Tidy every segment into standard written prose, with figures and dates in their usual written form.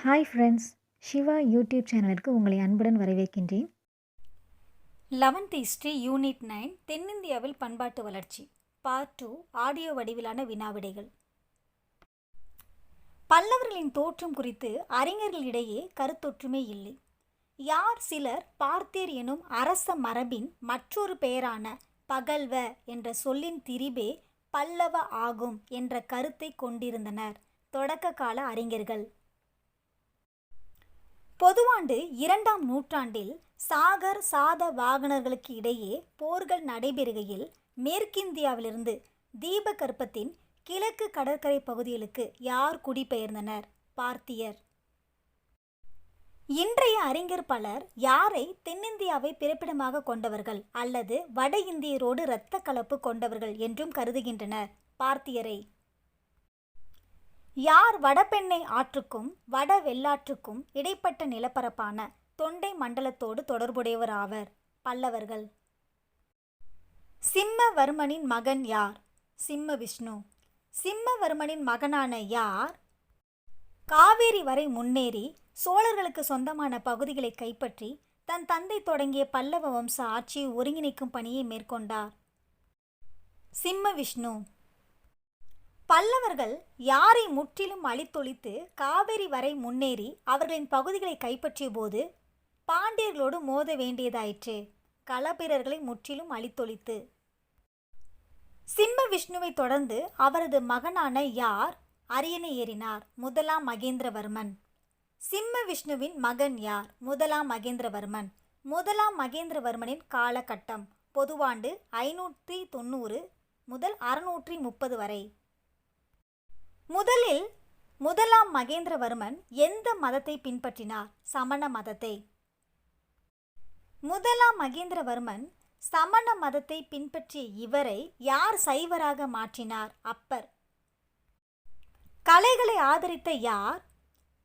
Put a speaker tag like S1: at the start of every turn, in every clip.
S1: Hi friends, Siva YouTube சேனலுக்கு உங்களை அன்புடன் வரவேற்கின்றேன்.
S2: 11th ஹிஸ்ட்ரி யூனிட் 9 தென்னிந்தியாவில் பண்பாட்டு வளர்ச்சி பார்ட் 2 ஆடியோ வடிவிலான வினாவிடைகள். பல்லவர்களின் தோற்றம் குறித்து அறிஞர்களிடையே கருத்தொற்றுமை இல்லை. யார் சிலர் பார்த்தியர் எனும் அரச மரபின் மற்றொரு பெயரான பகல்வ என்ற சொல்லின் திரிபே பல்லவ ஆகும் என்ற கருத்தை கொண்டிருந்தனர் தொடக்க கால அறிஞர்கள். பொதுவாண்டு 2ஆம் நூற்றாண்டில் சாகர் சாதவாகனர்களுக்கு இடையே போர்கள் நடைபெறுகையில் மேற்கிந்தியாவிலிருந்து தீபகற்பத்தின் கிழக்கு கடற்கரை பகுதிகளுக்கு யார் குடிபெயர்ந்தனர்? பார்த்தியர். இன்றைய அறிஞர் பலர் யாரை தென்னிந்தியாவை பிறப்பிடமாக கொண்டவர்கள் அல்லது வட இந்தியரோடு இரத்த கலப்பு கொண்டவர்கள் என்றும் கருதுகின்றனர். பார்த்தியரை. யார் வடபெண்ணை ஆற்றுக்கும் வட வெள்ளாற்றுக்கும் இடைப்பட்ட நிலப்பரப்பான தொண்டை மண்டலத்தோடு தொடர்புடையவர் ஆவர்? பல்லவர்கள். சிம்மவர்மனின் மகன் யார்? சிம்ம விஷ்ணு. சிம்மவர்மனின் மகனான யார் காவேரி வரை முன்னேறி சோழர்களுக்கு சொந்தமான பகுதிகளை கைப்பற்றி தன் தந்தை தொடங்கிய பல்லவ வம்ச ஆட்சியை ஒருங்கிணைக்கும் பணியை மேற்கொண்டார்? சிம்ம விஷ்ணு. பல்லவர்கள் யாரை முற்றிலும் அழித்தொழித்து காவிரி வரை முன்னேறி அவர்களின் பகுதிகளை கைப்பற்றிய போது பாண்டியர்களோடு மோத வேண்டியதாயிற்று? களப்பிரர்களை முற்றிலும் அழித்தொழித்து. சிம்ம விஷ்ணுவை தொடர்ந்து அவரது மகனான யார் அரியணை ஏறினார்? முதலாம் மகேந்திரவர்மன். சிம்ம விஷ்ணுவின் மகன் யார்? முதலாம் மகேந்திரவர்மன். முதலாம் மகேந்திரவர்மனின் காலகட்டம் பொதுவாண்டு 590 முதல் 630 வரை. முதலில் முதலாம் மகேந்திரவர்மன் எந்த மதத்தை பின்பற்றினார்? சமண மதத்தை. முதலாம் மகேந்திரவர்மன் சமண மதத்தை பின்பற்றிய இவரை யார் சைவராக மாற்றினார்? அப்பர். கலைகளை ஆதரித்த யார்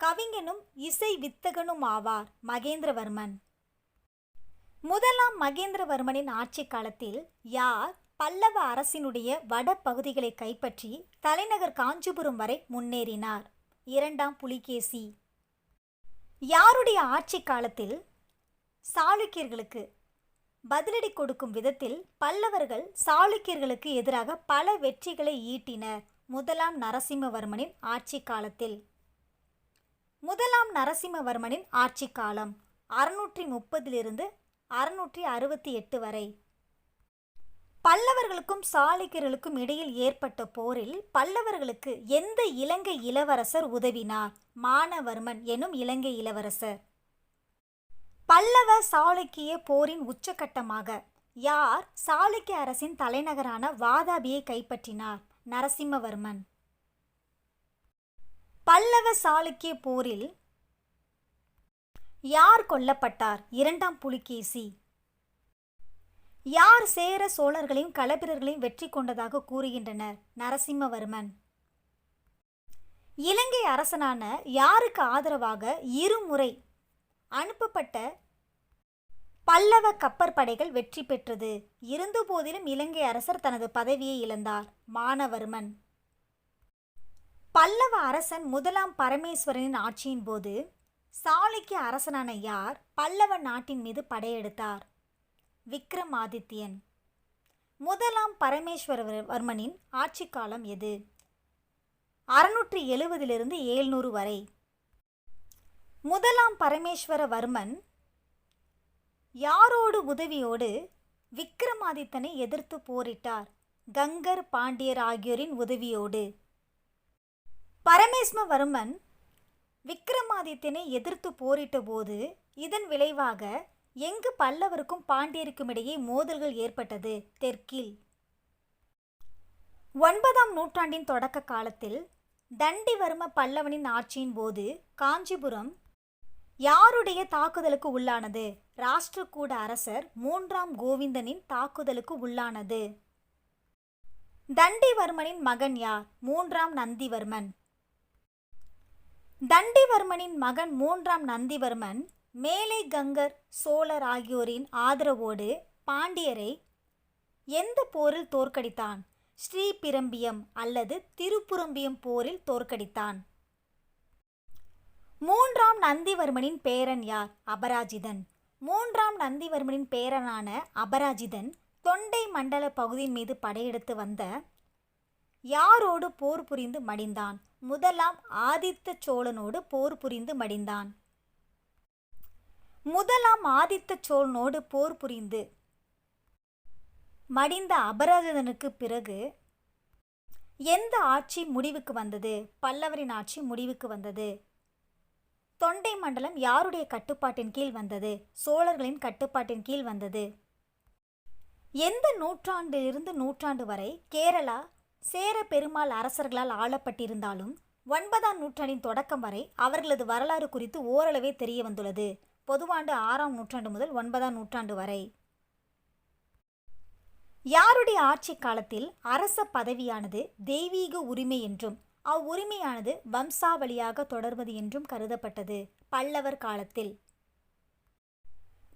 S2: கவிஞனும் இசை வித்தகனும் ஆவார்? மகேந்திரவர்மன். முதலாம் மகேந்திரவர்மனின் ஆட்சி காலத்தில் யார் பல்லவ அரசினுடைய வட பகுதிகளை கைப்பற்றி தலைநகர் காஞ்சிபுரம் வரை முன்னேறினார்? 2ஆம் புலிகேசி. யாருடைய ஆட்சி காலத்தில் சாளுக்கியர்களுக்கு பதிலடி கொடுக்கும் விதத்தில் பல்லவர்கள் சாளுக்கியர்களுக்கு எதிராக பல வெற்றிகளை ஈட்டினர்? முதலாம் நரசிம்மவர்மனின் ஆட்சி காலத்தில். முதலாம் நரசிம்மவர்மனின் ஆட்சி காலம் 630 668 வரை. பல்லவர்களுக்கும் சாளுக்கியர்களுக்கும் இடையில் ஏற்பட்ட போரில் பல்லவர்களுக்கு எந்த இலங்கை இளவரசர் உதவினார்? மானவர்மன் எனும் இலங்கை இளவரசர். பல்லவ சாளுக்கிய போரின் உச்சகட்டமாக யார் சாளுக்கிய அரசின் தலைநகரான வாதாபியை கைப்பற்றினார்? நரசிம்மவர்மன். பல்லவ சாளுக்கிய போரில் யார் கொல்லப்பட்டார்? 2ஆம் புலிகேசி. யார் சேர சோழர்களையும் களப்பிரர்களையும் வெற்றி கொண்டதாக கூறுகின்றனர்? நரசிம்மவர்மன். இலங்கை அரசனான யாருக்கு ஆதரவாக இருமுறை அனுப்பப்பட்ட பல்லவ கப்பற்படைகள் வெற்றி பெற்றது? இருந்தபோதிலும் இலங்கை அரசர் தனது பதவியை இழந்தார்? மானவர்மன். பல்லவ அரசன் முதலாம் பரமேஸ்வரனின் ஆட்சியின் போது சாளுக்கிய அரசனான யார் பல்லவ நாட்டின் மீது படையெடுத்தார்? விக்ரமாதித்யன். முதலாம் பரமேஸ்வரவர்மனின் ஆட்சி காலம் எது? 670 700 வரை. முதலாம் பரமேஸ்வரவர்மன் யாரோடு உதவியோடு விக்ரமாதித்தனை எதிர்த்து போரிட்டார்? கங்கர் பாண்டியர் ஆகியோரின் உதவியோடு. பரமேஸ்வரவர்மன் விக்ரமாதித்தனை எதிர்த்து போரிட்ட போது இதன் விளைவாக எங்கு பல்லவருக்கும் பாண்டியருக்கும் இடையே மோதல்கள் ஏற்பட்டது? தெற்கில். 9ஆம் நூற்றாண்டின் தொடக்க காலத்தில் தண்டிவர்ம பல்லவனின் ஆட்சியின் போது காஞ்சிபுரம் யாருடைய தாக்குதலுக்கு உள்ளானது? ராஷ்டிரகூட அரசர் 3ஆம் கோவிந்தனின் தாக்குதலுக்கு உள்ளானது. தண்டிவர்மனின் மகன் யார்? 3ஆம் நந்திவர்மன். தண்டிவர்மனின் மகன் 3ஆம் நந்திவர்மன் மேலை கங்கர் சோழர் ஆகியோரின் ஆதரவோடு பாண்டியரை எந்த போரில் தோற்கடித்தான்? ஸ்ரீபிரம்பியம் அல்லது திருப்புரம்பியம் போரில் தோற்கடித்தான். 3 நந்திவர்மனின் பேரன் யார்? அபராஜிதன். மூன்றாம் நந்திவர்மனின் பேரனான அபராஜிதன் தொண்டை மண்டல பகுதியின் மீது படையெடுத்து வந்த யாரோடு போர் புரிந்து மடிந்தான்? முதலாம் ஆதித்த சோழனோடு போர் புரிந்து மடிந்தான். முதலாம் ஆதித்த சோழனோடு போர் புரிந்து மடிந்த அபராஜிதனுக்கு பிறகு எந்த ஆட்சி முடிவுக்கு வந்தது? பல்லவரின் ஆட்சி முடிவுக்கு வந்தது. தொண்டை மண்டலம் யாருடைய கட்டுப்பாட்டின் கீழ் வந்தது? சோழர்களின் கட்டுப்பாட்டின் கீழ் வந்தது. எந்த நூற்றாண்டிலிருந்து நூற்றாண்டு வரை கேரளா சேர பெருமாள் அரசர்களால் ஆளப்பட்டிருந்தாலும் 9ஆம் நூற்றாண்டின் தொடக்கம் வரை அவர்களது வரலாறு குறித்து ஓரளவே தெரிய வந்துள்ளது. பொதுவாண்டு 6ஆம் நூற்றாண்டு முதல் 9ஆம் நூற்றாண்டு வரை. யாருடைய ஆட்சி காலத்தில் அரச பதவியானது தெய்வீக உரிமை என்றும் அவ்வுரிமையானது வம்சாவளியாக தொடர்வது என்றும் கருதப்பட்டது? பல்லவர் காலத்தில்.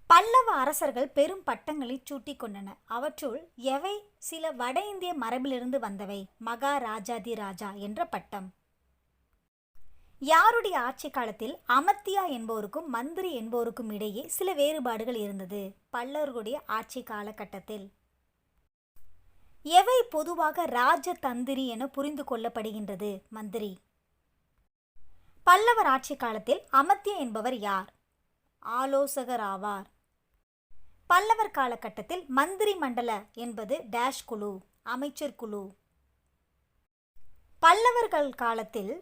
S2: பல்லவ அரசர்கள் பெரும் பட்டங்களை சூட்டிக் கொண்டனர். அவற்றுள் எவை சில வட இந்திய மரபிலிருந்து வந்தவை? மகாராஜாதி ராஜா என்ற பட்டம். யாருடைய ஆட்சி காலத்தில் அமத்தியா என்பவருக்கும் மந்திரி என்பவருக்கும் இடையே சில வேறுபாடுகள் இருந்தது? பல்லவர்களுடைய ஆட்சி காலகட்டத்தில். எவை பொதுவாக ராஜதந்திரி என புரிந்து கொள்ளப்படுகின்றது? மந்திரி. பல்லவர் ஆட்சி காலத்தில் அமத்தியா என்பவர் யார்? ஆலோசகர் ஆவார். பல்லவர் காலகட்டத்தில் மந்திரி மண்டல என்பது டேஷ் குழு, அமைச்சர் குழு. பல்லவர்கள் காலத்தில்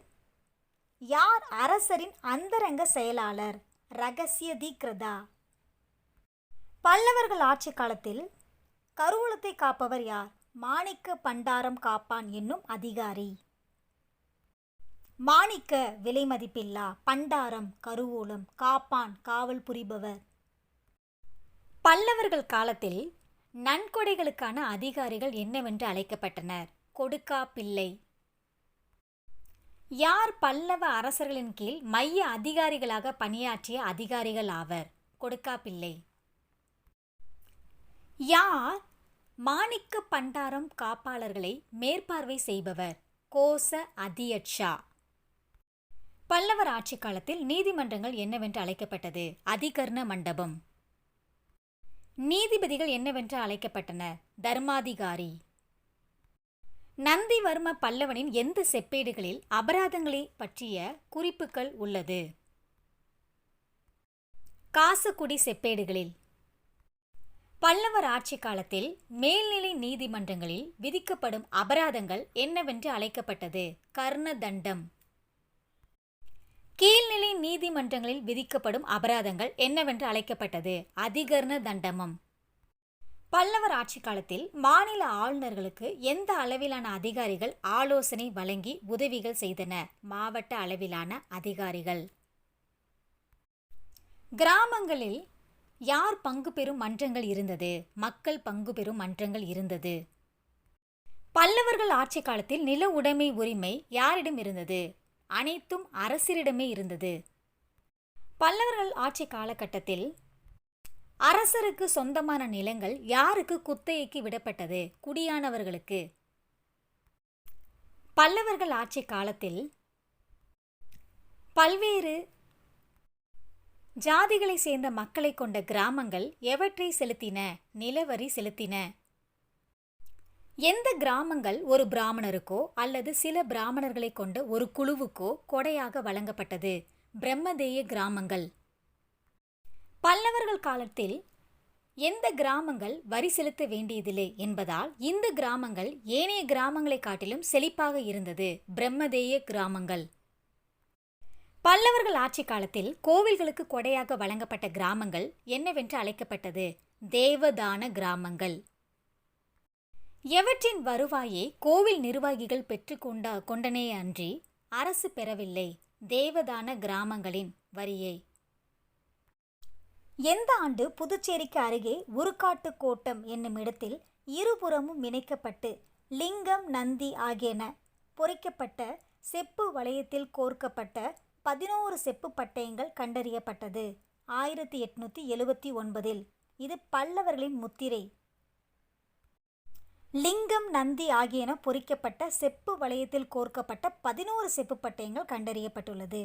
S2: யார் அரசரின் அந்தரங்க செயலாளர்? ரகசியதிகிரதா. பல்லவர்கள் ஆட்சி காலத்தில் கருவூலத்தை காப்பவர் யார்? மாணிக்க பண்டாரம் காப்பான் என்னும் அதிகாரி. மாணிக்க விலை மதிப்பில்லா, பண்டாரம் கருவூலம், காப்பான் காவல் புரிபவர். பல்லவர்கள் காலத்தில் நன்கொடைகளுக்கான அதிகாரிகள் என்னவென்று அழைக்கப்பட்டனர்? கொடுக்கா பிள்ளை. யார் பல்லவ அரசர்களின் கீழ் மைய அதிகாரிகளாக பணியாற்றிய அதிகாரிகள் ஆவர்? கொடுக்கா பிள்ளை. யார் மாணிக்க பண்டாரம் காப்பாளர்களை மேற்பார்வை செய்பவர்? கோச அதியட்சா. பல்லவர் ஆட்சி காலத்தில் நீதிமன்றங்கள் என்னவென்று அழைக்கப்பட்டது? அதிகர்ண மண்டபம். நீதிபதிகள் என்னவென்று அழைக்கப்பட்டனர்? தர்மாதிகாரி. நந்திவர்ம பல்லவனின் எந்த செப்பேடுகளில் அபராதங்களை பற்றிய குறிப்புகள் உள்ளது? காசக்குடி செப்பேடுகளில். பல்லவர் ஆட்சி காலத்தில் மேல்நிலை நீதிமன்றங்களில் விதிக்கப்படும் அபராதங்கள் என்னவென்று அழைக்கப்பட்டது? கர்ண தண்டம். கீழ்நிலை நீதிமன்றங்களில் விதிக்கப்படும் அபராதங்கள் என்னவென்று அழைக்கப்பட்டது? அதிகர்ண தண்டமம். பல்லவர் ஆட்சி காலத்தில் மாநில ஆளுநர்களுக்கு எந்த அளவிலான அதிகாரிகள் ஆலோசனை வழங்கி உதவிகள் செய்தனர்? மாவட்ட அளவிலான அதிகாரிகள். கிராமங்களில் யார் பங்கு பெறும் மன்றங்கள் இருந்தது? மக்கள் பங்கு பெறும் மன்றங்கள் இருந்தது. பல்லவர்கள் ஆட்சி காலத்தில் நில உடைமை உரிமை யாரிடம் இருந்தது? அனைத்தும் அரசரிடமே இருந்தது. பல்லவர்கள் ஆட்சி காலகட்டத்தில் அரசருக்கு சொந்தமான நிலங்கள் யாருக்கு குத்தகைக்கு விடப்பட்டது? குடியானவர்களுக்கு. பல்லவர்கள் ஆட்சி காலத்தில் பல்வேறு ஜாதிகளை சேர்ந்த மக்களை கொண்ட கிராமங்கள் எவற்றை செலுத்தின? நிலவரி செலுத்தின. எந்த கிராமங்கள் ஒரு பிராமணருக்கோ அல்லது சில பிராமணர்களை கொண்ட ஒரு குழுவுக்கோ கொடையாக வழங்கப்பட்டது? பிரம்மதேய கிராமங்கள். பல்லவர்கள் காலத்தில் எந்த கிராமங்கள் வரி செலுத்த வேண்டியதில்லை என்பதால் இந்த கிராமங்கள் ஏனைய கிராமங்களை காட்டிலும் செழிப்பாக இருந்தது? பிரம்மதேய கிராமங்கள். பல்லவர்கள் ஆட்சி காலத்தில் கோவில்களுக்கு கொடையாக வழங்கப்பட்ட கிராமங்கள் என்னவென்று அழைக்கப்பட்டது? தேவதான கிராமங்கள். எவற்றின் வருவாயை கோவில் நிர்வாகிகள் பெற்று கொண்டனே அன்றி அரசு பெறவில்லை? தேவதான கிராமங்களின் வரியை. எந்த ஆண்டு புதுச்சேரிக்கு அருகே உருக்காட்டு கோட்டம் என்னும் இடத்தில் இருபுறமும் இணைக்கப்பட்டு லிங்கம், நந்தி ஆகியன பொறிக்கப்பட்ட செப்பு வளையத்தில் கோர்க்கப்பட்ட 11 செப்பு பட்டயங்கள் கண்டறியப்பட்டது? 1879. இது பல்லவர்களின் முத்திரை. லிங்கம், நந்தி ஆகியன பொறிக்கப்பட்ட செப்பு வளையத்தில் கோர்க்கப்பட்ட 11 செப்பு பட்டயங்கள் கண்டறியப்பட்டுள்ளது.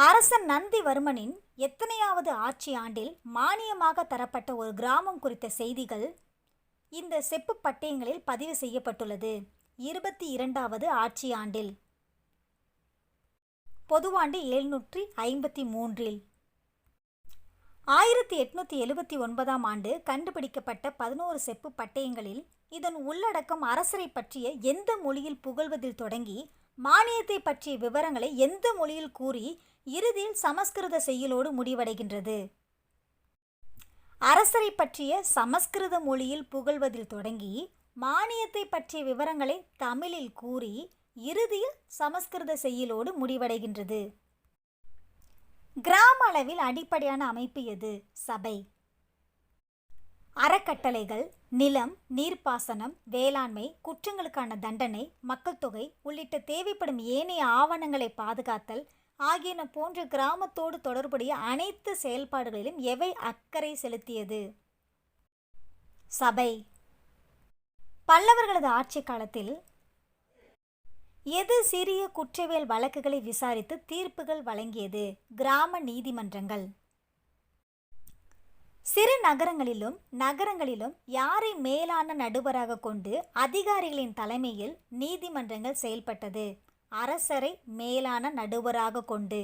S2: அரசன் நந்திவர்மனின் எத்தனையாவது ஆட்சி ஆண்டில் மானியமாக தரப்பட்ட ஒரு கிராமம் குறித்த செய்திகள் இந்த செப்பு பட்டயங்களில் பதிவு செய்யப்பட்டுள்ளது. 22வது ஆட்சி ஆண்டில், பொதுவாண்டு 753இல். 1879ஆம் ஆண்டு கண்டுபிடிக்கப்பட்ட 11 செப்பு பட்டயங்களில் இதன் உள்ளடக்கம் அரசரை பற்றிய எந்த மொழியில் புகழ்வதில் தொடங்கி மானியத்தை பற்றிய விவரங்களை எந்த மொழியில் கூறி இறுதியில் சமஸ்கிருத செய்யுளோடு முடிவடைகின்றது. அரசரை பற்றிய சமஸ்கிருத மொழியில் புகழ்வதில் தொடங்கி மானியத்தை பற்றிய விவரங்களை தமிழில் கூறி இறுதியில் சமஸ்கிருத செய்யுளோடு முடிவடைகின்றது. கிராம அளவில் அடிப்படையான அமைப்பு எது? சபை. அறக்கட்டளைகள், நிலம், நீர்ப்பாசனம், வேளாண்மை, குற்றங்களுக்கான தண்டனை, மக்கள் தொகை உள்ளிட்ட தேவைப்படும் ஏனைய ஆவணங்களை பாதுகாத்தல் ஆகியன போன்ற கிராமத்தோடு தொடர்புடைய அனைத்து செயல்பாடுகளிலும் எவை அக்கறை செலுத்தியது? சபை. பல்லவர்களது ஆட்சி காலத்தில் எது சிறிய குற்றவியல் வழக்குகளை விசாரித்து தீர்ப்புகள் வழங்கியது? கிராம நீதிமன்றங்கள். சிறு நகரங்களிலும் யாரை மேலான நடுவராக கொண்டு அதிகாரிகளின் தலைமையில் நீதிமன்றங்கள் செயல்பட்டது? அரசரை மேலான நடுவராக கொண்டு.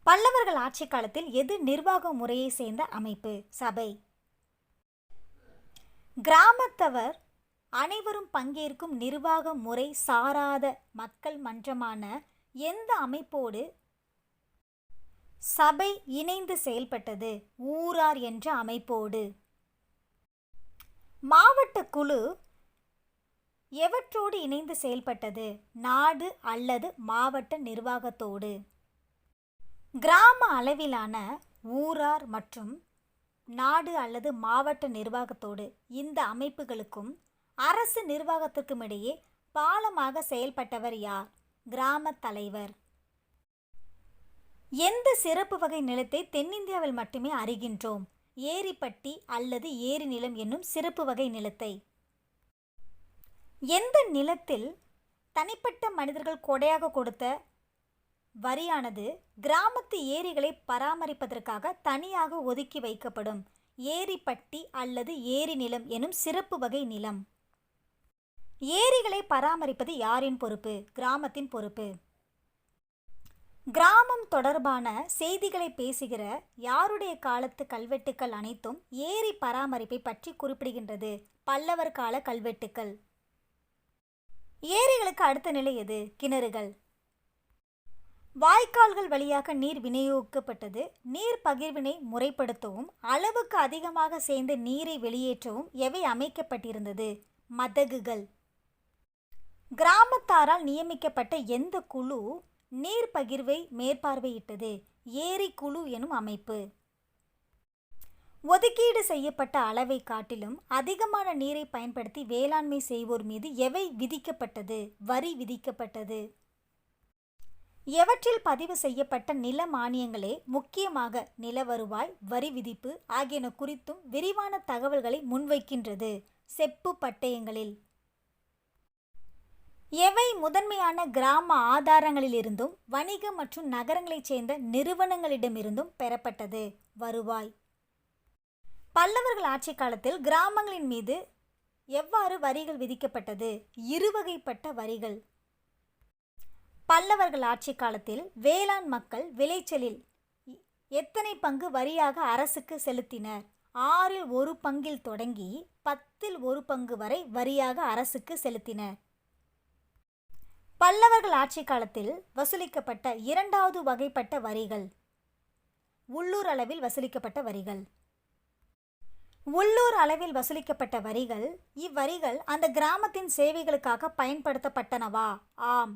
S2: பல்லவர்கள் ஆட்சி காலத்தில் எது நிர்வாக முறையை சேர்ந்த அமைப்பு? சபை. கிராமத்தவர் அனைவரும் பங்கேற்கும் நிர்வாக முறை சாராத மக்கள் மன்றமான எந்த அமைப்போடு சபை இணைந்து செயல்பட்டது? ஊரார் என்ற அமைப்போடு. மாவட்ட குழு எவற்றோடு இணைந்து செயல்பட்டது? நாடு அல்லது மாவட்ட நிர்வாகத்தோடு. கிராம அளவிலான ஊரார் மற்றும் நாடு அல்லது மாவட்ட நிர்வாகத்தோடு. இந்த அமைப்புகளுக்கும் அரசு நிர்வாகத்திற்கும் இடையே பாலமாக செயல்பட்டவர் யார்? கிராம தலைவர். எந்த சிறப்பு வகை நிலத்தை தென்னிந்தியாவில் மட்டுமே அறிகின்றோம்? ஏரிப்பட்டி அல்லது ஏரி நிலம் என்னும் சிறப்பு வகை நிலத்தை. எந்த நிலத்தில் தனிப்பட்ட மனிதர்கள் கொடையாக கொடுத்த வரியானது கிராமத்து ஏரிகளை பராமரிப்பதற்காக தனியாக ஒதுக்கி வைக்கப்படும்? ஏரிப்பட்டி அல்லது ஏரி நிலம் எனும் சிறப்பு வகை நிலம். ஏரிகளை பராமரிப்பது யாரின் பொறுப்பு? கிராமத்தின் பொறுப்பு. கிராமம் தொடர்பான செய்திகளை பேசுகிற யாருடைய காலத்து கல்வெட்டுக்கள் அனைத்தும் ஏரி பராமரிப்பை பற்றி குறிப்பிடுகின்றது? பல்லவர் கால கல்வெட்டுக்கள். ஏரிகளுக்கு அடுத்த நிலை எது? கிணறுகள். வாய்க்கால்கள் வழியாக நீர் விநியோகிக்கப்பட்டது. நீர் பகிர்வினை முறைப்படுத்தவும் அளவுக்கு அதிகமாக சேர்ந்த நீரை வெளியேற்றவும் எவை அமைக்கப்பட்டிருந்தது? மதகுகள். கிராமத்தாரால் நியமிக்கப்பட்ட எந்த குழு நீர் பகிர்வை மேற்பார்வையிட்டது? ஏரி குழு எனும் அமைப்பு. ஒதுக்கீடு செய்யப்பட்ட அளவை காட்டிலும் அதிகமான நீரை பயன்படுத்தி வேளாண்மை செய்வோர் மீது எவை விதிக்கப்பட்டது? வரி விதிக்கப்பட்டது. எவற்றில் பதிவு செய்யப்பட்ட நில மானியங்களே முக்கியமாக நில வருவாய், வரி விதிப்பு ஆகியன குறித்தும் விரிவான தகவல்களை முன்வைக்கின்றது? செப்பு பட்டயங்களில். எவை முதன்மையான கிராம ஆதாரங்களிலிருந்தும் வணிக மற்றும் நகரங்களைச் சேர்ந்த நிறுவனங்களிடமிருந்தும் பெறப்பட்டது? வருவாய். பல்லவர்கள் ஆட்சி காலத்தில் கிராமங்களின் மீது எவ்வாறு வரிகள் விதிக்கப்பட்டது? இருவகைப்பட்ட வரிகள். பல்லவர்கள் ஆட்சி காலத்தில் வேளாண் மக்கள் விளைச்சலில் எத்தனை பங்கு வரியாக அரசுக்கு செலுத்தினர்? 1/6 தொடங்கி 1/10 வரை வரியாக அரசுக்கு செலுத்தினர். பல்லவர்கள் ஆட்சி காலத்தில் வசூலிக்கப்பட்ட இரண்டாவது வகைப்பட்ட வரிகள் உள்ளூர் அளவில் வசூலிக்கப்பட்ட வரிகள். உள்ளூர் அளவில் வசூலிக்கப்பட்ட வரிகள். இவ்வரிகள் அந்த கிராமத்தின் சேவைகளுக்காக பயன்படுத்தப்பட்டனவா? ஆம்.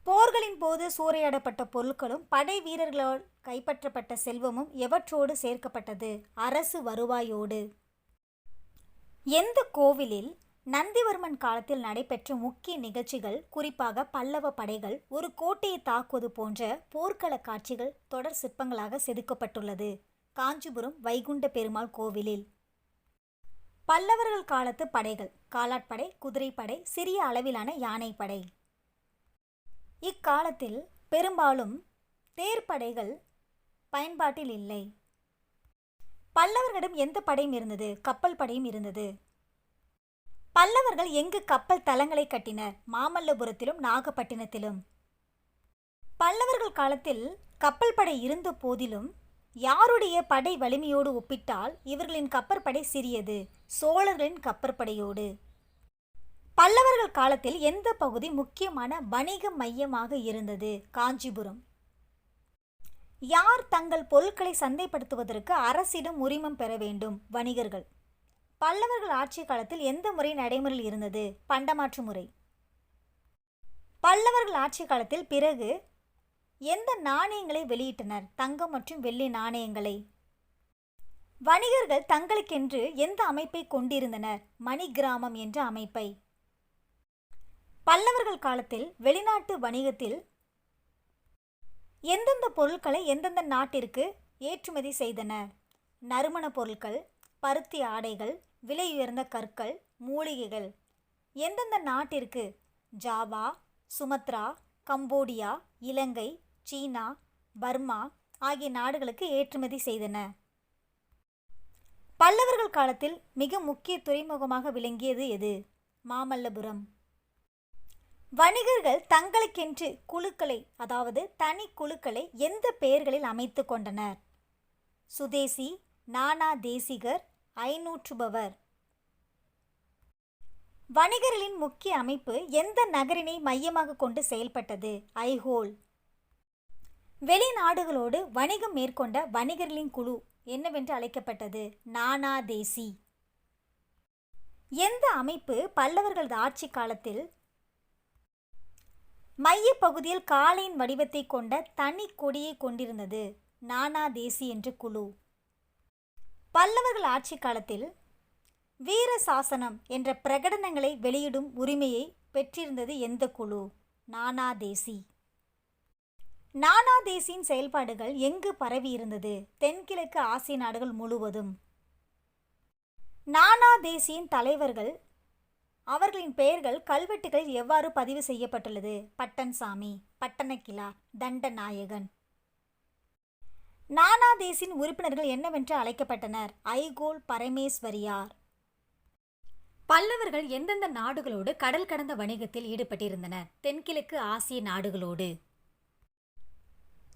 S2: போர்களின் போது சூறையாடப்பட்ட பொருட்களும் படை வீரர்களால் கைப்பற்றப்பட்ட செல்வமும் எவற்றோடு சேர்க்கப்பட்டது? அரசு வருவாயோடு. எந்த கோவிலில் நந்திவர்மன் காலத்தில் நடைபெற்ற முக்கிய நிகழ்ச்சிகள், குறிப்பாக பல்லவ படைகள் ஒரு கோட்டையை தாக்குவது போன்ற போர்க்கள காட்சிகள் தொடர் சிற்பங்களாக செதுக்கப்பட்டுள்ளது? காஞ்சிபுரம் வைகுண்ட பெருமாள் கோவிலில். பல்லவர்கள் காலத்து படைகள்: காலாட்படை, குதிரைப்படை, சிறிய அளவிலான யானைப்படை. இக்காலத்தில் பெரும்பாலும் தேர்ப்படைகள் பயன்பாட்டில் இல்லை. பல்லவர்களிடம் எந்த படையும் இருந்தது? கப்பல் படையும் இருந்தது. பல்லவர்கள் எங்கு கப்பல் தளங்களை கட்டினர்? மாமல்லபுரத்திலும் நாகப்பட்டினத்திலும். பல்லவர்கள் காலத்தில் கப்பல் படை இருந்த போதிலும் யாருடைய படை வலிமையோடு ஒப்பிட்டால் இவர்களின் கப்பற்படை சிறியது? சோழர்களின் கப்பற்படையோடு. பல்லவர்கள் காலத்தில் எந்த பகுதி முக்கியமான வணிக மையமாக இருந்தது? காஞ்சிபுரம். யார் தங்கள் பொருட்களை சந்தைப்படுத்துவதற்கு அரசிடம் உரிமம் பெற வேண்டும்? வணிகர்கள். பல்லவர்கள் ஆட்சி காலத்தில் எந்த முறை நடைமுறையில் இருந்தது? பண்டமாற்று முறை. பல்லவர்கள் ஆட்சி காலத்தில் பிறகு எந்த நாணயங்களை வெளியிட்டனர்? தங்கம் மற்றும் வெள்ளி நாணயங்களை. வணிகர்கள் தங்களுக்கென்று எந்த அமைப்பை கொண்டிருந்தனர்? மணிகிராமம் என்ற அமைப்பை. பல்லவர்கள் காலத்தில் வெளிநாட்டு வணிகத்தில் எந்தெந்த பொருட்களை எந்தெந்த நாட்டிற்கு ஏற்றுமதி செய்தனர்? நறுமண பொருட்கள், பருத்தி ஆடைகள், விலை உயர்ந்த கற்கள், மூலிகைகள். எந்தெந்த நாட்டிற்கு? ஜாவா, சுமத்ரா, கம்போடியா, இலங்கை, சீனா, பர்மா ஆகிய நாடுகளுக்கு ஏற்றுமதி செய்தன. பல்லவர்கள் காலத்தில் மிக முக்கிய துறைமுகமாக விளங்கியது எது? மாமல்லபுரம். வணிகர்கள் தங்களுக்கென்று குழுக்களை, அதாவது தனி குழுக்களை எந்த பெயர்களில் அமைத்து கொண்டனர்? சுதேசி, நானா தேசிகர், ஐநூற்றுபவர். வணிகர்களின் முக்கிய அமைப்பு எந்த நகரினை மையமாக கொண்டு செயல்பட்டது? ஐஹோல். வெளிநாடுகளோடு வணிகம் மேற்கொண்ட வணிகர்களின் குழு என்னவென்று அழைக்கப்பட்டது? நானா தேசி. எந்த அமைப்பு பல்லவர்களது ஆட்சி காலத்தில் மைய பகுதியில் காளையின் வடிவத்தை கொண்ட தனி கொடியை கொண்டிருந்தது? நானா தேசி என்ற குழு. பல்லவர்கள் ஆட்சி காலத்தில் வீர சாசனம் என்ற பிரகடனங்களை வெளியிடும் உரிமையை பெற்றிருந்தது எந்த குழு? நானா தேசி. நானா தேசியின் செயல்பாடுகள் எங்கு பரவி இருந்தது? தென்கிழக்கு ஆசிய நாடுகள் முழுவதும். நானா தேசியின் தலைவர்கள், அவர்களின் பெயர்கள் கல்வெட்டுகளில் எவ்வாறு பதிவு செய்யப்பட்டுள்ளது? பட்டன்சாமி, பட்டணக்கிலா, தண்டநாயகன். நானா தேசியின் உறுப்பினர்கள் என்னவென்று அழைக்கப்பட்டனர்? ஐகோல் பரமேஸ்வரியார். பல்லவர்கள் எந்தெந்த நாடுகளோடு கடல் கடந்த வணிகத்தில் ஈடுபட்டிருந்தனர்? தென்கிழக்கு ஆசிய நாடுகளோடு.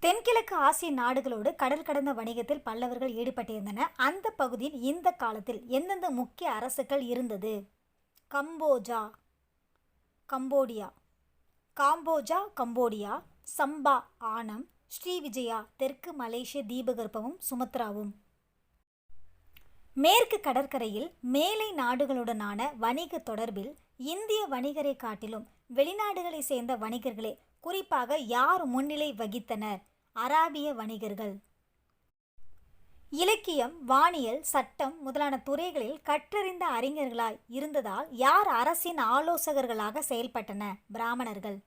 S2: தென்கிழக்கு ஆசிய நாடுகளோடு கடல் கடந்த வணிகத்தில் பல்லவர்கள் ஈடுபட்டிருந்தனர். அந்த பகுதியில் இந்த காலத்தில் எந்தெந்த முக்கிய அரசுகள் இருந்தது? கம்போஜா, கம்போடியா. காம்போஜா, கம்போடியா. சம்பா, ஆனம். ஸ்ரீவிஜயா, தெற்கு மலேசிய தீபகற்பமும் சுமத்ராவும். மேற்கு கடற்கரையில் மேலை நாடுகளுடனான வணிக தொடர்பில் இந்திய வணிகரை காட்டிலும் வெளிநாடுகளை சேர்ந்த வணிகர்களே குறிப்பாக யார் முன்னிலை வகித்தனர்? அராபிய வணிகர்கள். இலக்கியம், வானியல், சட்டம் முதலான துறைகளில் கற்றறிந்த அறிஞர்களாய் இருந்ததால் யார் அரசின் ஆலோசகர்களாக செயல்பட்டனர்? பிராமணர்கள்.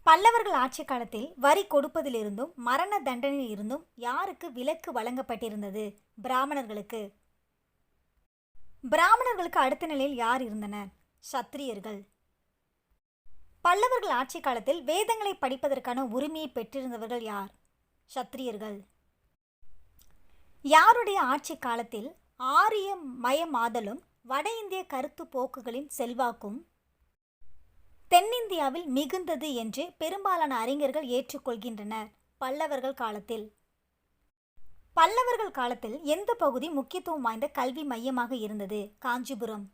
S2: பல்லவர்கள் ஆட்சி காலத்தில் வரி கொடுப்பதிலிருந்தும் மரண தண்டனையில் இருந்தும் யாருக்கு விலக்கு வழங்கப்பட்டிருந்தது? பிராமணர்களுக்கு. பிராமணர்களுக்கு அடுத்த நிலையில் யார் இருந்தனர்? சத்திரியர்கள். பல்லவர்கள் ஆட்சி காலத்தில் வேதங்களை படிப்பதற்கான உரிமையை பெற்றிருந்தவர்கள் யார்? சத்திரியர்கள். யாருடைய ஆட்சி காலத்தில் ஆரிய மயமாதலும் வட இந்திய கருத்து போக்குகளின் செல்வாக்கும் தென்னிந்தியாவில் மிகுந்தது என்று பெரும்பாலான அறிஞர்கள் ஏற்றுக்கொள்கின்றனர்? பல்லவர்கள் காலத்தில். பல்லவர்கள் காலத்தில் எந்த பகுதி முக்கியத்துவம் வாய்ந்த கல்வி மையமாக இருந்தது? காஞ்சிபுரம்.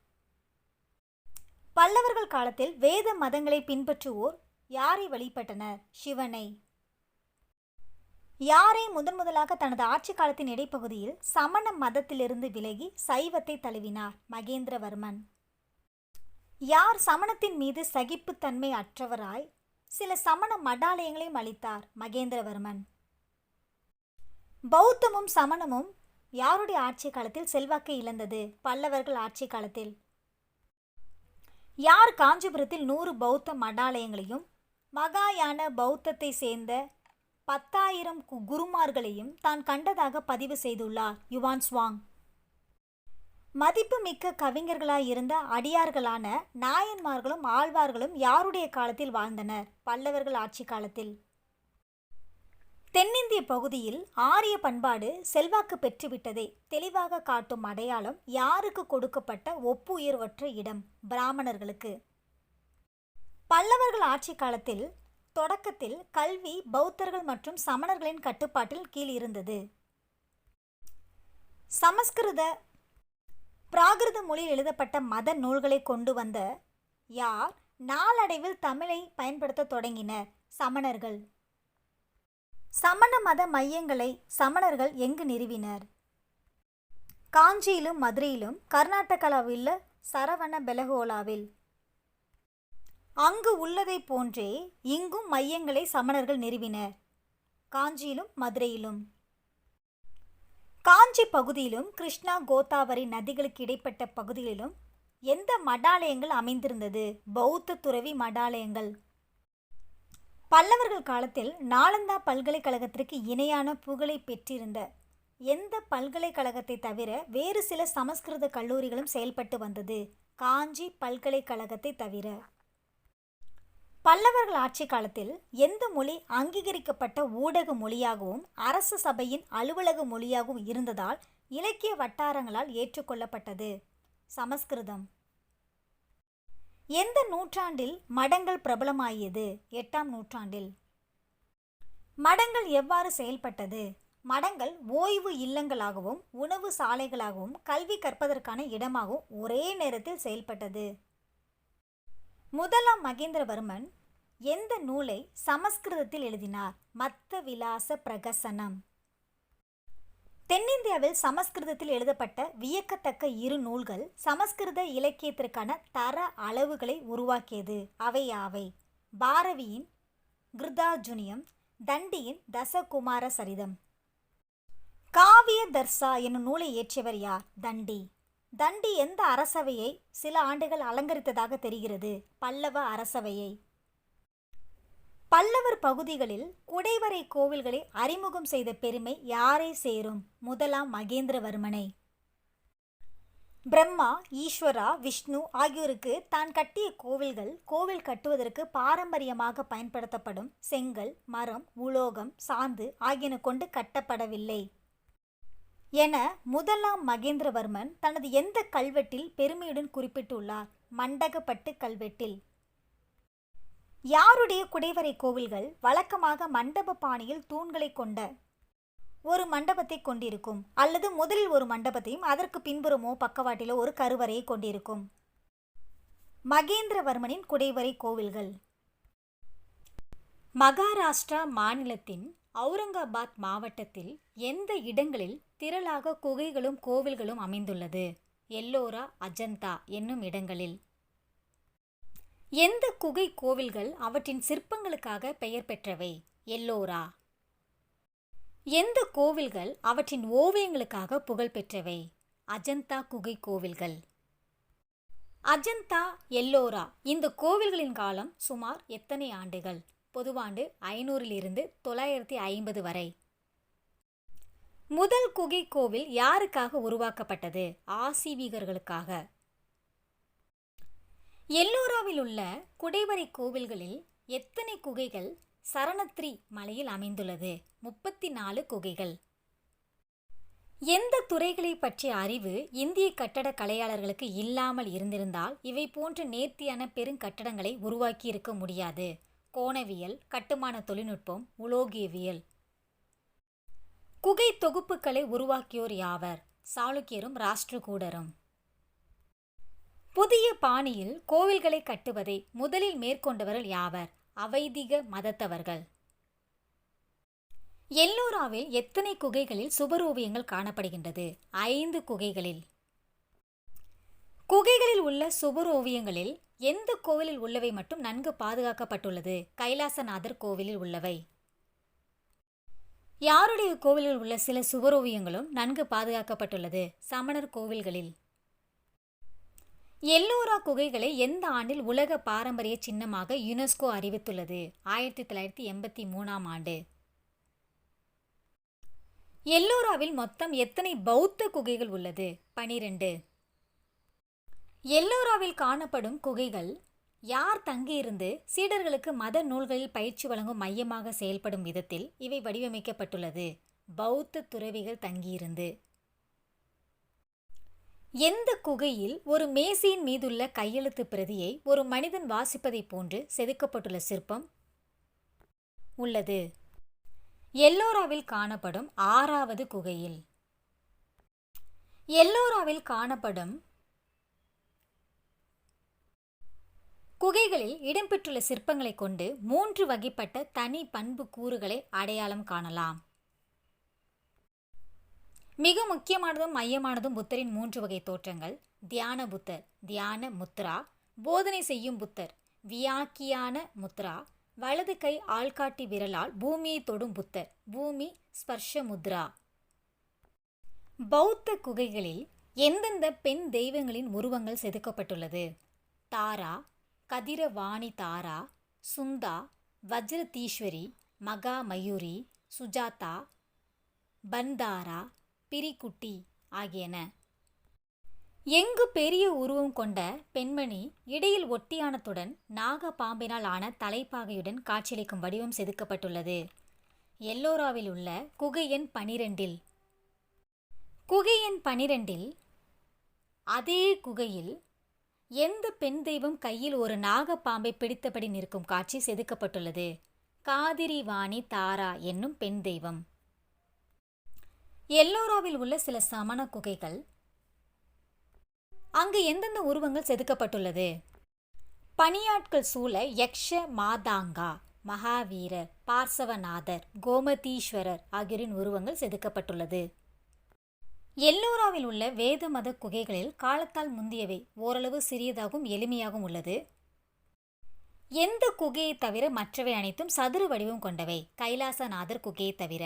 S2: பல்லவர்கள் காலத்தில் வேத மதங்களை பின்பற்றுவோர் யாரை வழிபட்டனர்? சிவனை. யாரை முதலாக தனது ஆட்சி காலத்தின் இடைப்பகுதியில் சமண மதத்திலிருந்து விலகி சைவத்தை தழுவினார்? மகேந்திரவர்மன். யார் சமணத்தின் மீது சகிப்புத்தன்மை அற்றவராய் சில சமண மடாலயங்களையும் அளித்தார்? மகேந்திரவர்மன். பௌத்தமும் சமணமும் யாருடைய ஆட்சி காலத்தில் செல்வாக்கை இழந்தது? பல்லவர்கள் ஆட்சி காலத்தில். யார் காஞ்சிபுரத்தில் 100 பௌத்த மடாலயங்களையும் மகாயான பௌத்தத்தை சேர்ந்த 10,000 குருமார்களையும் தான் கண்டதாக பதிவு செய்துள்ளார்? Yuan Chwang. மதிப்புமிக்க கவிஞர்களாயிருந்த அடியார்களான நாயன்மார்களும் ஆழ்வார்களும் யாருடைய காலத்தில் வாழ்ந்தனர்? பல்லவர்கள் ஆட்சி காலத்தில். தென்னிந்திய பகுதியில் ஆரிய பண்பாடு செல்வாக்கு பெற்றுவிட்டதை தெளிவாக காட்டும் அடையாளம் யாருக்கு கொடுக்கப்பட்ட ஒப்புயர்வற்ற இடம்? பிராமணர்களுக்கு. பல்லவர்கள் ஆட்சி காலத்தில் தொடக்கத்தில் கல்வி பௌத்தர்கள் மற்றும் சமணர்களின் கட்டுப்பாட்டில் கீழ் இருந்தது. சமஸ்கிருத பிராகிருத மொழியில் எழுதப்பட்ட மத நூல்களை கொண்டு வந்த யார் நாளடைவில் தமிழை பயன்படுத்த தொடங்கினர்? சமணர்கள். சமண மத மையங்களை சமணர்கள் எங்கு நிறுவினர்? காஞ்சியிலும் மதுரையிலும் கர்நாடகாவில் சரவண பெலகோலாவில். அங்கு உள்ளதை போன்றே இங்கும் மையங்களை சமணர்கள் நிறுவினர். காஞ்சியிலும் மதுரையிலும். காஞ்சி பகுதியிலும் கிருஷ்ணா கோதாவரி நதிகளுக்கு இடைப்பட்ட பகுதிகளிலும் எந்த மடாலயங்கள் அமைந்திருந்தது? பௌத்த துறவி மடாலயங்கள். பல்லவர்கள் காலத்தில் நாலந்தா பல்கலைக்கழகத்திற்கு இணையான புகழை பெற்றிருந்த எந்த பல்கலைக்கழகத்தை தவிர வேறு சில சமஸ்கிருத கல்லூரிகளும் செயல்பட்டு வந்தது? காஞ்சி பல்கலைக்கழகத்தை தவிர. பல்லவர்கள் ஆட்சி காலத்தில் எந்த மொழி அங்கீகரிக்கப்பட்ட ஊடக மொழியாகவும் அரச சபையின் அலுவலக மொழியாகவும் இருந்ததால் இலக்கிய வட்டாரங்களால் ஏற்றுக்கொள்ளப்பட்டது? சமஸ்கிருதம். எந்த நூற்றாண்டில் மடங்கள் பிரபலமாகியது? 8ஆம் நூற்றாண்டில். மடங்கள் எவ்வாறு செயல்பட்டது? மடங்கள் ஓய்வு இல்லங்களாகவும் உணவு சாலைகளாகவும் கல்வி கற்பதற்கான இடமாகவும் ஒரே நேரத்தில் செயல்பட்டது. முதலாம் மகேந்திரவர்மன் எந்த நூலை சமஸ்கிருதத்தில் எழுதினார்? மத்த விலாச பிரகசனம். தென்னிந்தியாவில் சமஸ்கிருதத்தில் எழுதப்பட்ட வியக்கத்தக்க 2 நூல்கள் சமஸ்கிருத இலக்கியத்திற்கான தர அளவுகளை உருவாக்கியது. அவை யாவை? பாரவியின் கிருதார்ஜுனியம், தண்டியின் தசகுமார சரிதம். காவிய தர்சா என்னும் நூலை இயற்றியவர் யார்? தண்டி. தண்டி எந்த அரசவையை சில ஆண்டுகள் அலங்கரித்ததாக தெரிகிறது? பல்லவ அரசவையை. பல்லவர் பகுதிகளில் குடைவரை கோவில்களை அறிமுகம் செய்த பெருமை யாரை சேரும்? முதலாம் மகேந்திரவர்மனை. பிரம்மா, ஈஸ்வரா, விஷ்ணு ஆகியோருக்கு தான் கட்டிய கோவில்கள் கோவில் கட்டுவதற்கு பாரம்பரியமாக பயன்படுத்தப்படும் செங்கல், மரம், உலோகம், சாந்து ஆகியன கொண்டு கட்டப்படவில்லை என முதலாம் மகேந்திரவர்மன் தனது எந்த கல்வெட்டில் பெருமையுடன் குறிப்பிட்டுள்ளார்? மண்டகப்பட்டு கல்வெட்டில். யாருடைய குடைவரை கோவில்கள் வழக்கமாக மண்டப பாணியில் தூண்களை கொண்ட ஒரு மண்டபத்தை கொண்டிருக்கும் அல்லது முதலில் ஒரு மண்டபத்தையும் அதற்கு பின்புறமோ பக்கவாட்டிலோ ஒரு கருவறையை கொண்டிருக்கும்? மகேந்திரவர்மனின் குடைவரை கோவில்கள். மகாராஷ்டிரா மாநிலத்தின் அவுரங்காபாத் மாவட்டத்தில் எந்த இடங்களில் திரளாக குகைகளும் கோவில்களும் அமைந்துள்ளது? எல்லோரா, அஜந்தா என்னும் இடங்களில். எந்த குகை கோவில்கள் அவற்றின் சிற்பங்களுக்காக பெயர் பெற்றவை? எல்லோரா. எந்த கோவில்கள் அவற்றின் ஓவியங்களுக்காக புகழ் பெற்றவை? அஜந்தா குகை கோவில்கள். அஜந்தா, எல்லோரா இந்த கோவில்களின் காலம் சுமார் எத்தனை ஆண்டுகள்? பொதுவாண்டு 500 950 வரை. முதல் குகை கோவில் யாருக்காக உருவாக்கப்பட்டது? ஆசீவிகர்களுக்காக. எல்லோராவில் உள்ள குடைவரை கோவில்களில் எத்தனை குகைகள் சரணத்ரி மலையில் அமைந்துள்ளது? 34 குகைகள். எந்த துறைகளை பற்றிய அறிவு இந்திய கட்டட கலையாளர்களுக்கு இல்லாமல் இருந்திருந்தால் இவை போன்ற நேர்த்தியான பெருங்கட்டடங்களை உருவாக்கி இருக்க முடியாது? கோணவியல், கட்டுமான தொழில்நுட்பம், உலோகியவியல். குகை தொகுப்புகளை உருவாக்கியோர் யாவர்? சாளுக்கியரும் ராஷ்டிரகூடரும். புதிய பாணியில் கோவில்களை கட்டுவதை முதலில் மேற்கொண்டவர்கள் யாவர்? அவைதிக மதத்தவர்கள். எல்லோராவில் எத்தனை குகைகளில் சுவரோவியங்கள் காணப்படுகின்றது? 5 குகைகளில். குகைகளில் உள்ள சுவரோவியங்களில் எந்த கோவிலில் உள்ளவை மட்டும் நன்கு பாதுகாக்கப்பட்டுள்ளது? கைலாசநாதர் கோவிலில் உள்ளவை. யாருடைய கோவிலில் உள்ள சில சுவரோவியங்களும் நன்கு பாதுகாக்கப்பட்டுள்ளது? சமணர் கோவில்களில். எல்லோரா குகைகளை எந்த ஆண்டில் உலக பாரம்பரிய சின்னமாக யுனெஸ்கோ அறிவித்துள்ளது? 1983ஆம் ஆண்டு. எல்லோராவில் மொத்தம் எத்தனை பௌத்த குகைகள் உள்ளது? 12. எல்லோராவில் காணப்படும் குகைகள் யார் தங்கியிருந்து சீடர்களுக்கு மத நூல்களில் பயிற்சி வழங்கும் மையமாக செயல்படும் விதத்தில் இவை வடிவமைக்கப்பட்டுள்ளது. பௌத்த துறவிகள் தங்கியிருந்து. எந்த குகையில் ஒரு மேசையின் மீதுள்ள கையெழுத்து பிரதியை ஒரு மனிதன் வாசிப்பதைப் போன்று செதுக்கப்பட்டுள்ள சிற்பம் உள்ளது? எல்லோராவில் காணப்படும் 6வது குகையில். எல்லோராவில் காணப்படும் குகைகளில் இடம்பெற்றுள்ள சிற்பங்களை கொண்டு 3 வகைப்பட்ட தனி பண்பு கூறுகளை அடையாளம் காணலாம். மிக முக்கியமானதும் மையமானதும் புத்தரின் 3 வகை தோற்றங்கள். தியான புத்தர், தியான முத்ரா. போதனை செய்யும் புத்தர், வியாக்கியான முத்ரா. வலது கை ஆள்காட்டி விரலால் பூமியை தொடும் புத்தர், பூமி ஸ்பர்ஷ முத்ரா. பௌத்த குகைகளில் எந்தெந்த பெண் தெய்வங்களின் உருவங்கள் செதுக்கப்பட்டுள்ளது? தாரா, கதிரவாணி தாரா, சுந்தா, வஜ்ரதீஸ்வரி, மகா மயூரி, சுஜாதா, பந்தாரா, பிரிகுட்டி ஆகியன. எங்கு பெரிய உருவம் கொண்ட பெண்மணி இடையில் ஒட்டியானத்துடன் நாக பாம்பினால் ஆன தலைப்பாகையுடன் காட்சியளிக்கும் வடிவம் செதுக்கப்பட்டுள்ளது? எல்லோராவில் உள்ள குகை எண் 12. குகை எண் 12 அதே குகையில் எந்த பெண் தெய்வம் கையில் ஒரு நாகப்பாம்பை பிடித்தபடி நிற்கும் காட்சி செதுக்கப்பட்டுள்ளது? காதிரிவாணி தாரா என்னும் பெண் தெய்வம். எல்லோராவில் உள்ள சில சமண குகைகள். அங்கு எந்தெந்த உருவங்கள் செதுக்கப்பட்டுள்ளது? பணியாட்கள் சூழ யக்ஷ மாதாங்கா, மகாவீரர், பார்சவநாதர், கோமதீஸ்வரர் ஆகியோரின் உருவங்கள் செதுக்கப்பட்டுள்ளது. எல்லோராவில் உள்ள வேத மத குகைகளில் காலத்தால் முந்தியவை, ஓரளவு சிறியதாகவும் எளிமையாகவும் உள்ளது. எந்த குகையை தவிர மற்றவை அனைத்தும் சதுர வடிவம் கொண்டவை? கைலாசநாதர் குகையை தவிர.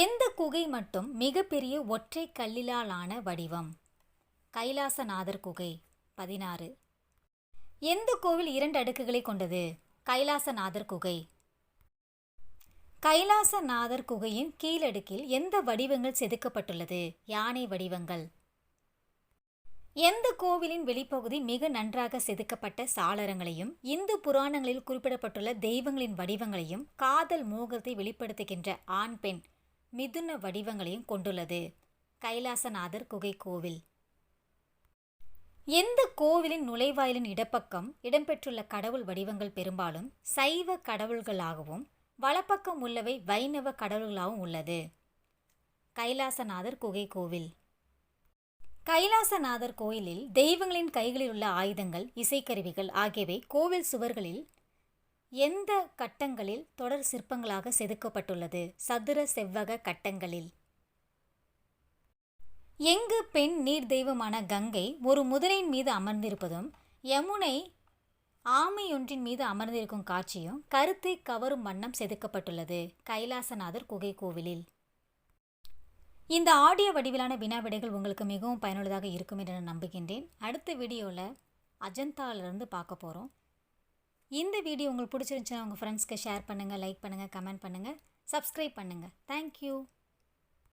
S2: எந்த குகை மட்டும் மிகப்பெரிய ஒற்றை கல்லிலான வடிவம்? கைலாசநாதர் குகை 16. எந்த கோவில் 2 அடுக்குகளை கொண்டது? கைலாசநாதர் குகை. கைலாசநாதர் குகையின் கீழடுக்கில் எந்த வடிவங்கள் செதுக்கப்பட்டுள்ளது? யானை வடிவங்கள். எந்த கோவிலின் வெளிப்பகுதி மிக நன்றாக செதுக்கப்பட்ட சாளரங்களையும் இந்து புராணங்களில் குறிப்பிடப்பட்டுள்ள தெய்வங்களின் வடிவங்களையும் காதல் மோகத்தை வெளிப்படுத்துகின்ற ஆண் பெண் மிதுன வடிவங்களையும் கொண்டுள்ளது? கைலாசநாதர் குகை கோவில். எந்த கோவிலின் நுழைவாயிலின் இடப்பக்கம் இடம்பெற்றுள்ள கடவுள் வடிவங்கள் பெரும்பாலும் சைவ கடவுள்களாகவும் வலப்பக்கம் உள்ளவை வைணவ கடவுள்களாகவும் உள்ளது? கைலாசநாதர் குகை கோவில். கைலாசநாதர் கோயிலில் தெய்வங்களின் கைகளில் உள்ள ஆயுதங்கள், இசைக்கருவிகள் ஆகியவை கோவில் சுவர்களில் எந்த கட்டங்களில் தொடர் சிற்பங்களாக செதுக்கப்பட்டுள்ளது? சதுர செவ்வக கட்டங்களில். எங்கு பெண் நீர் தெய்வமான கங்கை ஒரு முதலையின் மீது அமர்ந்திருப்பதும் யமுனை ஆமையொன்றின் மீது அமர்ந்திருக்கும் காட்சியும் கருத்தை கவரும் வண்ணம் செதுக்கப்பட்டுள்ளது? கைலாசநாதர் குகை கோவிலில். இந்த ஆடியோ வடிவிலான வினா விடைகள் உங்களுக்கு மிகவும் பயனுள்ளதாக இருக்கும் என்று நான் நம்புகின்றேன். அடுத்த வீடியோவில் அஜந்தாவிலிருந்து பார்க்க போகிறோம். இந்த வீடியோ உங்களுக்கு பிடிச்சிருந்துச்சுன்னா உங்கள் ஃப்ரெண்ட்ஸ்க்கு ஷேர் பண்ணுங்கள், லைக் பண்ணுங்கள், கமெண்ட் பண்ணுங்கள், சப்ஸ்கிரைப் பண்ணுங்கள். தேங்க்யூ.